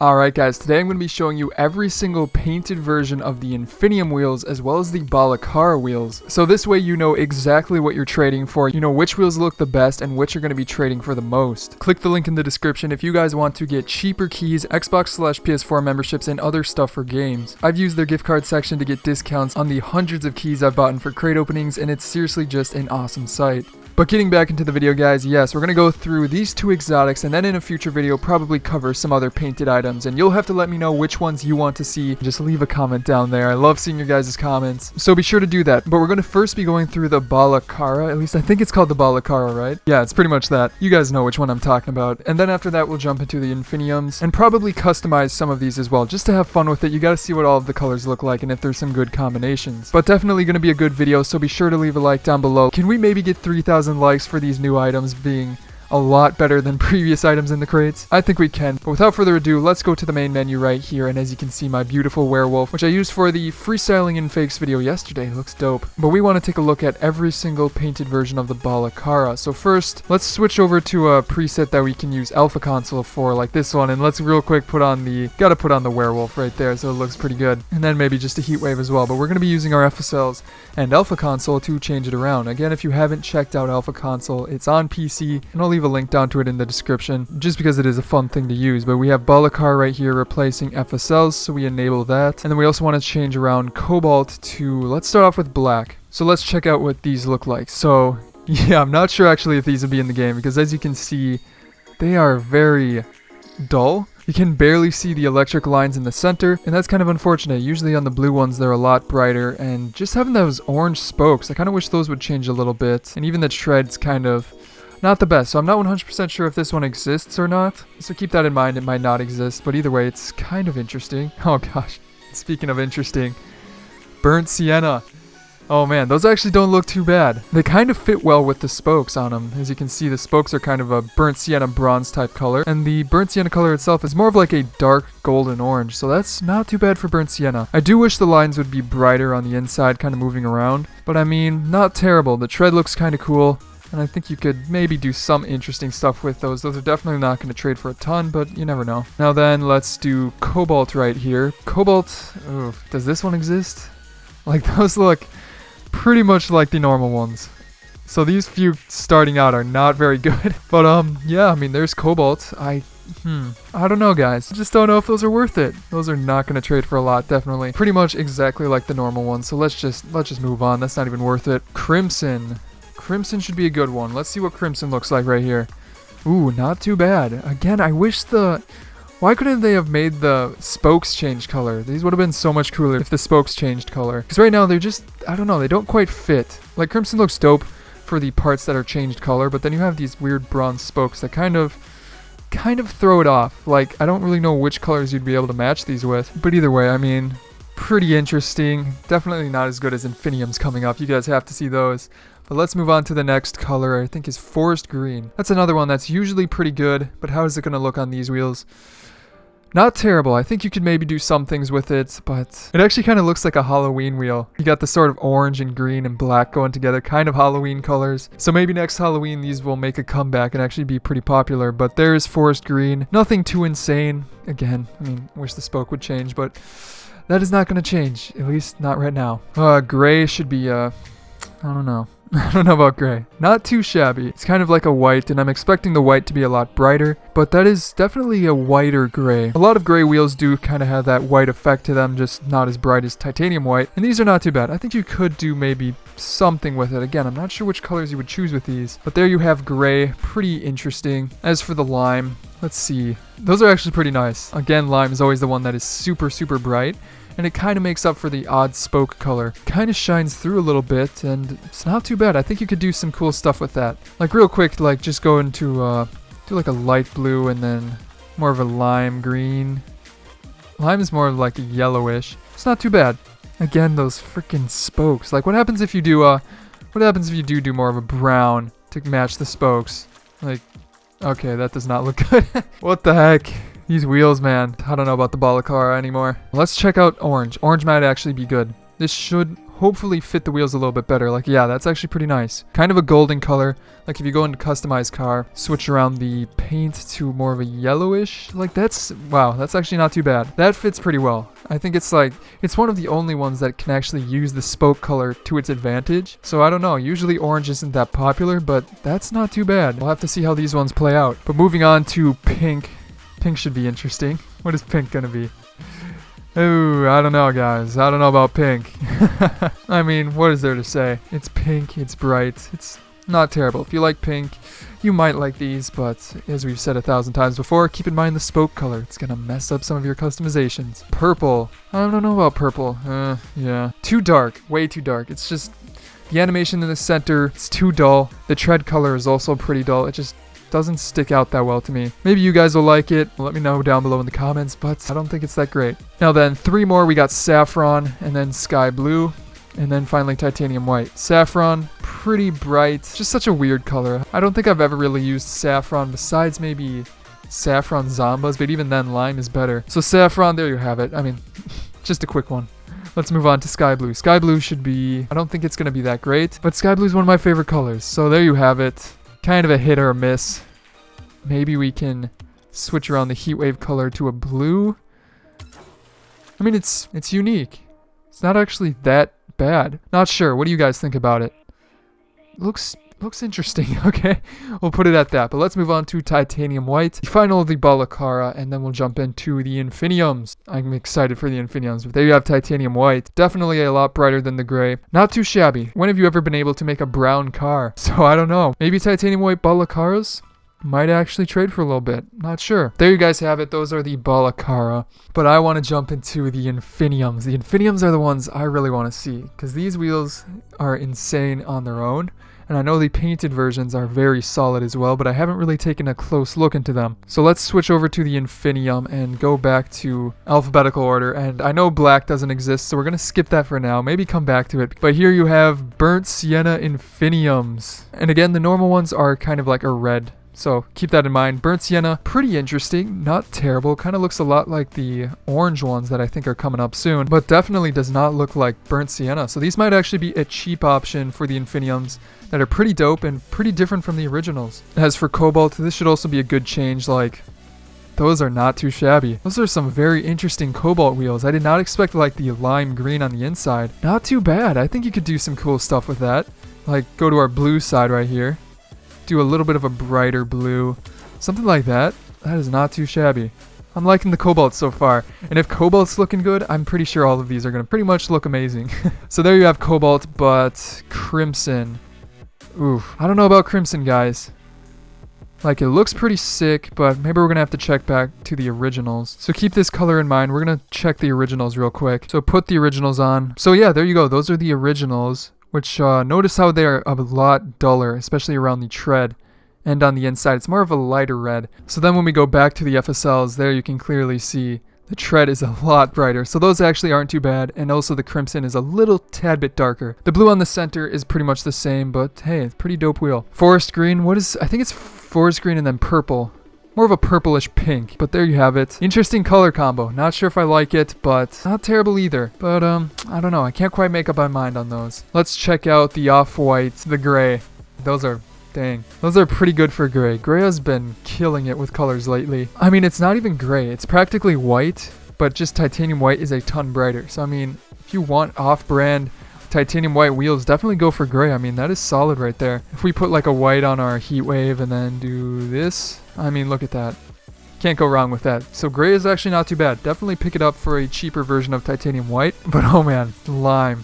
Alright guys, today I'm going to be showing you every single painted version of the INFINIUM wheels as well as the Balla Carra wheels. So this way you know exactly what you're trading for, you know which wheels look the best and which you're going to be trading for the most. Click the link in the description if you guys want to get cheaper keys, Xbox/PS4 memberships, and other stuff for games. I've used their gift card section to get discounts on the hundreds of keys I've bought for crate openings, and it's seriously just an awesome site. But getting back into the video guys, yes, we're going to go through these two exotics and then in a future video probably cover some other painted items, and you'll have to let me know which ones you want to see. Just leave a comment down there. I love seeing your guys' comments, so be sure to do that. But we're going to first be going through the Balla Carra, at least I think it's called the Balla Carra, right? Yeah, it's pretty much that. You guys know which one I'm talking about. And then after that we'll jump into the INFINIUMs and probably customize some of these as well, just to have fun with it. You got to see what all of the colors look like and if there's some good combinations. But definitely going to be a good video, so be sure to leave a like down below. Can we maybe get 3,000 likes for these new items being a lot better than previous items in the crates? I think we can. But without further ado, let's go to the main menu right here, and as you can see, my beautiful werewolf, which I used for the freestyling in fakes video yesterday, looks dope. But we want to take a look at every single painted version of the Balla Carra. So first, let's switch over to a preset that we can use Alpha Console for, like this one, and let's real quick put on the werewolf right there so it looks pretty good. And then maybe just a heat wave as well, but we're going to be using our FSLs and Alpha Console to change it around. Again, if you haven't checked out Alpha Console, it's on PC, and I'll leave a link down to it in the description just because it is a fun thing to use. But we have Balla Carra right here replacing FSLs, so we enable that. And then we also want to change around Cobalt to, let's start off with black. So let's check out what these look like. So yeah, I'm not sure actually if these will be in the game because as you can see, they are very dull. You can barely see the electric lines in the center, and that's kind of unfortunate. Usually on the blue ones they're a lot brighter, and just having those orange spokes, I kind of wish those would change a little bit. And even the tread's kind of not the best, so I'm not 100% sure if this one exists or not. So keep that in mind, it might not exist, but either way it's kind of interesting. Oh gosh, speaking of interesting, burnt Sienna. Oh man, those actually don't look too bad. They kind of fit well with the spokes on them. As you can see, the spokes are kind of a burnt sienna bronze type color, and the burnt sienna color itself is more of like a dark golden orange, so that's not too bad for burnt sienna. I do wish the lines would be brighter on the inside, kind of moving around, but I mean, not terrible. The tread looks kind of cool, and I think you could maybe do some interesting stuff with those. Those are definitely not going to trade for a ton, but you never know. Now then, let's do Cobalt right here. Cobalt, oof, does this one exist? Like, those look pretty much like the normal ones. So these few starting out are not very good. But yeah, I mean, there's Cobalt. I don't know guys. I just don't know if those are worth it. Those are not going to trade for a lot, definitely. Pretty much exactly like the normal ones. So let's just move on. That's not even worth it. Crimson. Crimson should be a good one. Let's see what Crimson looks like right here. Ooh, not too bad. Again, I wish why couldn't they have made the spokes change color? These would have been so much cooler if the spokes changed color. Because right now they're just, I don't know, they don't quite fit. Like Crimson looks dope for the parts that are changed color, but then you have these weird bronze spokes that kind of throw it off. Like, I don't really know which colors you'd be able to match these with. But either way, I mean, pretty interesting. Definitely not as good as INFINIUM's coming up. You guys have to see those. But let's move on to the next color. I think is forest green. That's another one that's usually pretty good, but how is it going to look on these wheels? Not terrible. I think you could maybe do some things with it, but it actually kind of looks like a Halloween wheel. You got the sort of orange and green and black going together, kind of Halloween colors. So maybe next Halloween these will make a comeback and actually be pretty popular, but there's forest green. Nothing too insane. Again, I mean, wish the spoke would change, but that is not going to change, at least not right now. Gray should be, I don't know. I don't know about gray. Not too shabby. It's kind of like a white, and I'm expecting the white to be a lot brighter, but that is definitely a whiter gray. A lot of gray wheels do kind of have that white effect to them, just not as bright as titanium white, and these are not too bad. I think you could do maybe something with it. Again, I'm not sure which colors you would choose with these, but there you have gray. Pretty interesting. As for the lime, let's see. Those are actually pretty nice. Again, lime is always the one that is super, super bright, and it kind of makes up for the odd spoke color. Kind of shines through a little bit, and it's not too bad. I think you could do some cool stuff with that. Like real quick, like just go into, do like a light blue and then more of a lime green. Lime is more like a yellowish. It's not too bad. Again, those freaking spokes. Like what happens if you do, do more of a brown to match the spokes? Like, okay, that does not look good. What the heck? These wheels, man. I don't know about the Balla Carra anymore. Let's check out orange. Orange might actually be good. This should hopefully fit the wheels a little bit better. Like, yeah, that's actually pretty nice. Kind of a golden color. Like, if you go into customize car, switch around the paint to more of a yellowish. Like, that's, wow, that's actually not too bad. That fits pretty well. I think it's like, it's one of the only ones that can actually use the spoke color to its advantage. So I don't know, usually orange isn't that popular, but that's not too bad. We'll have to see how these ones play out. But moving on to pink. Pink should be interesting. What is pink gonna be? Oh, I don't know, guys. I don't know about pink. I mean, what is there to say? It's pink, it's bright, it's not terrible. If you like pink, you might like these, but as we've said 1,000 times before, keep in mind the spoke color. It's gonna mess up some of your customizations. Purple. I don't know about purple. Yeah. Too dark. Way too dark. It's just, the animation in the center, it's too dull. The tread color is also pretty dull. It just doesn't stick out that well to me. Maybe you guys will like it. Let me know down below in the comments, but I don't think it's that great. Now then, 3 more. We got saffron, and then sky blue, and then finally titanium white. Saffron, pretty bright. Just such a weird color. I don't think I've ever really used saffron besides maybe saffron zombas, but even then lime is better. So saffron, there you have it. I mean, just a quick one. Let's move on to sky blue. Sky blue should be, I don't think it's going to be that great, but sky blue is one of my favorite colors. So there you have it. Kind of a hit or a miss. Maybe we can switch around the heatwave color to a blue. I mean, it's unique. It's not actually that bad. Not sure. What do you guys think about it? Looks interesting. Okay, we'll put it at that. But let's move on to titanium white, the final of the Balla Carra, and then we'll jump into the infiniums. I'm excited for the infiniums. But there you have titanium white. Definitely a lot brighter than the gray. Not too shabby. When have you ever been able to make a brown car? So I don't know. Maybe titanium white Balla Carras might actually trade for a little bit. Not sure. There you guys have it. Those are the Balla Carra. But I want to jump into the infiniums. The infiniums are the ones I really want to see, because these wheels are insane on their own. And I know the painted versions are very solid as well, but I haven't really taken a close look into them. So let's switch over to the infinium and go back to alphabetical order. And I know black doesn't exist, so we're going to skip that for now. Maybe come back to it. But here you have burnt sienna infiniums. And again, the normal ones are kind of like a red. So keep that in mind. Burnt sienna, pretty interesting, not terrible. Kind of looks a lot like the orange ones that I think are coming up soon, but definitely does not look like burnt sienna. So these might actually be a cheap option for the infiniums that are pretty dope and pretty different from the originals. As for Cobalt, this should also be a good change. Like, those are not too shabby. Those are some very interesting Cobalt wheels. I did not expect like the lime green on the inside. Not too bad. I think you could do some cool stuff with that. Like, go to our blue side right here. Do a little bit of a brighter blue, something like that. That is not too shabby. I'm liking the Cobalt so far, and if Cobalt's looking good, I'm pretty sure all of these are going to pretty much look amazing. So there you have Cobalt, but Crimson. Ooh, I don't know about Crimson, guys. Like, it looks pretty sick, but maybe we're going to have to check back to the originals. So keep this color in mind. We're going to check the originals real quick. So put the originals on. So yeah, there you go. Those are the originals. Which, notice how they are a lot duller, especially around the tread and on the inside. It's more of a lighter red. So then when we go back to the FSLs, there you can clearly see the tread is a lot brighter. So those actually aren't too bad. And also the crimson is a little tad bit darker. The blue on the center is pretty much the same, but hey, it's a pretty dope wheel. Forest green, I think it's forest green and then purple. More of a purplish pink, but there you have it. Interesting color combo. Not sure if I like it, but not terrible either. But, I don't know. I can't quite make up my mind on those. Let's check out the off-white, the gray. Those are, dang. Those are pretty good for gray. Gray has been killing it with colors lately. I mean, it's not even gray. It's practically white, but just titanium white is a ton brighter. So, I mean, if you want off-brand titanium white wheels, definitely go for gray. I mean, that is solid right there. If we put like a white on our heat wave and then do this, I mean, look at that. Can't go wrong with that. So gray is actually not too bad. Definitely pick it up for a cheaper version of titanium white. But oh man, lime.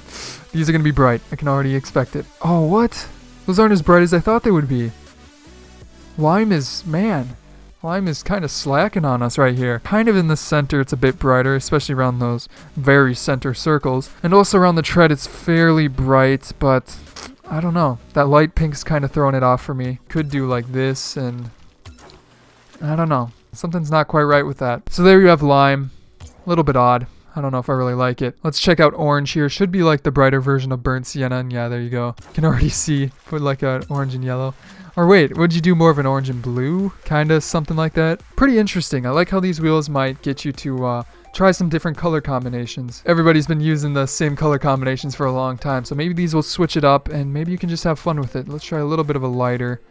These are going to be bright. I can already expect it. Oh, what? Those aren't as bright as I thought they would be. Lime is, man. Lime is kind of slacking on us right here. Kind of in the center, it's a bit brighter, especially around those very center circles. And also around the tread, it's fairly bright, but I don't know. That light pink's kind of throwing it off for me. Could do like this, and I don't know. Something's not quite right with that. So there you have lime. A little bit odd. I don't know if I really like it. Let's check out orange here. Should be like the brighter version of burnt sienna, and yeah, there you go. You can already see. Put like an orange and yellow. Or wait, would you do more of an orange and blue? Kinda something like that. Pretty interesting. I like how these wheels might get you to try some different color combinations. Everybody's been using the same color combinations for a long time, so maybe these will switch it up and maybe you can just have fun with it. Let's try a little bit of a lighter.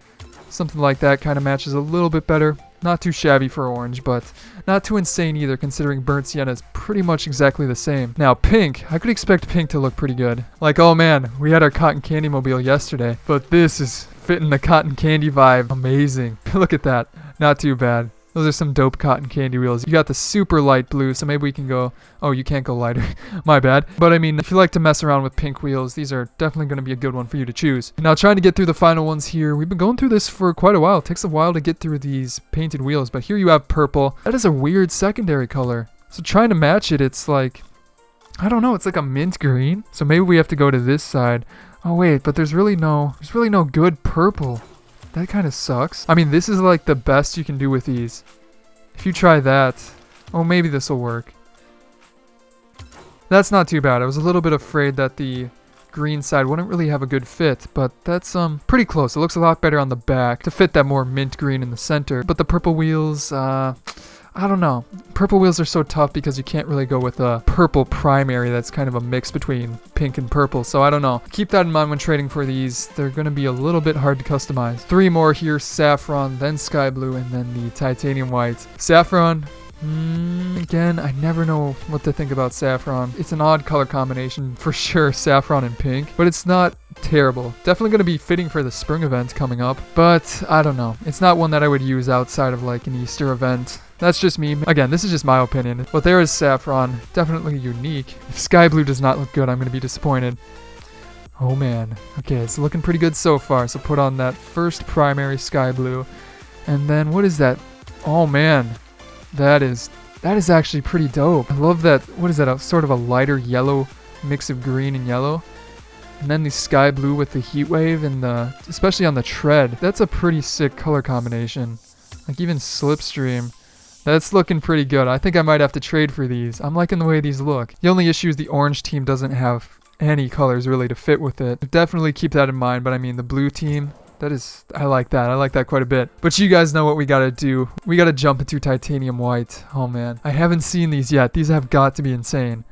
Something like that kind of matches a little bit better. Not too shabby for orange, but not too insane either, considering burnt sienna is pretty much exactly the same. Now, pink. I could expect pink to look pretty good. Like, oh man, we had our cotton candy mobile yesterday, but this is fitting the cotton candy vibe. Amazing. Look at that. Not too bad. Those are some dope cotton candy wheels. You got the super light blue, so maybe we can go... Oh, you can't go lighter. My bad. But I mean, if you like to mess around with pink wheels, these are definitely going to be a good one for you to choose. Now, trying to get through the final ones here. We've been going through this for quite a while. It takes a while to get through these painted wheels, but here you have purple. That is a weird secondary color. So trying to match it, it's like... I don't know, it's like a mint green. So maybe we have to go to this side. Oh wait, but there's really no good purple. That kind of sucks. I mean, this is like the best you can do with these. If you try that, oh, maybe this will work. That's not too bad. I was a little bit afraid that the green side wouldn't really have a good fit, but that's pretty close. It looks a lot better on the back to fit that more mint green in the center. But the purple wheels, I don't know. Purple wheels are so tough because you can't really go with a purple primary that's kind of a mix between pink and purple. So I don't know. Keep that in mind when trading for these. They're going to be a little bit hard to customize. 3 more here. Saffron, then sky blue, and then the titanium white. Saffron. Again, I never know what to think about saffron. It's an odd color combination for sure, saffron and pink, but it's not terrible. Definitely going to be fitting for the spring event coming up, but I don't know. It's not one that I would use outside of like an Easter event. That's just me. Again, this is just my opinion. But there is saffron. Definitely unique. If sky blue does not look good, I'm going to be disappointed. Oh man. Okay, it's looking pretty good so far. So put on that first primary sky blue. And then what is that? Oh man. That is actually pretty dope. I love that. What is that? Sort of a lighter yellow mix of green and yellow. And then the sky blue with the heat wave and especially on the tread. That's a pretty sick color combination. Like even slipstream. That's looking pretty good. I think I might have to trade for these. I'm liking the way these look. The only issue is the orange team doesn't have any colors really to fit with it. Definitely keep that in mind. But I mean the blue team. I like that. I like that quite a bit. But you guys know what we gotta do. We gotta jump into titanium white. Oh man. I haven't seen these yet. These have got to be insane.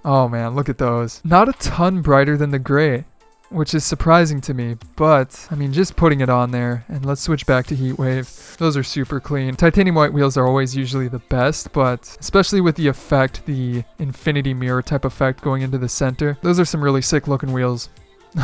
Oh man, look at those. Not a ton brighter than the gray, which is surprising to me. But, I mean, just putting it on there. And let's switch back to heat wave. Those are super clean. Titanium white wheels are always usually the best, but especially with the effect, the infinity mirror type effect going into the center. Those are some really sick looking wheels.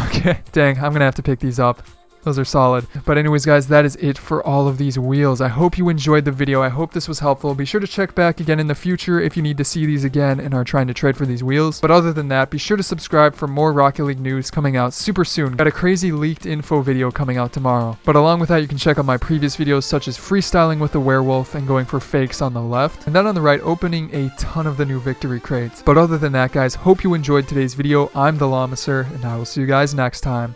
Okay, dang, I'm gonna have to pick these up. Those are solid. But anyways, guys, that is it for all of these wheels. I hope you enjoyed the video. I hope this was helpful. Be sure to check back again in the future if you need to see these again and are trying to trade for these wheels. But other than that, be sure to subscribe for more Rocket League news coming out super soon. Got a crazy leaked info video coming out tomorrow. But along with that, you can check out my previous videos such as freestyling with the werewolf and going for fakes on the left. And then on the right, opening a ton of the new victory crates. But other than that, guys, hope you enjoyed today's video. I'm TheLlamaSir, and I will see you guys next time.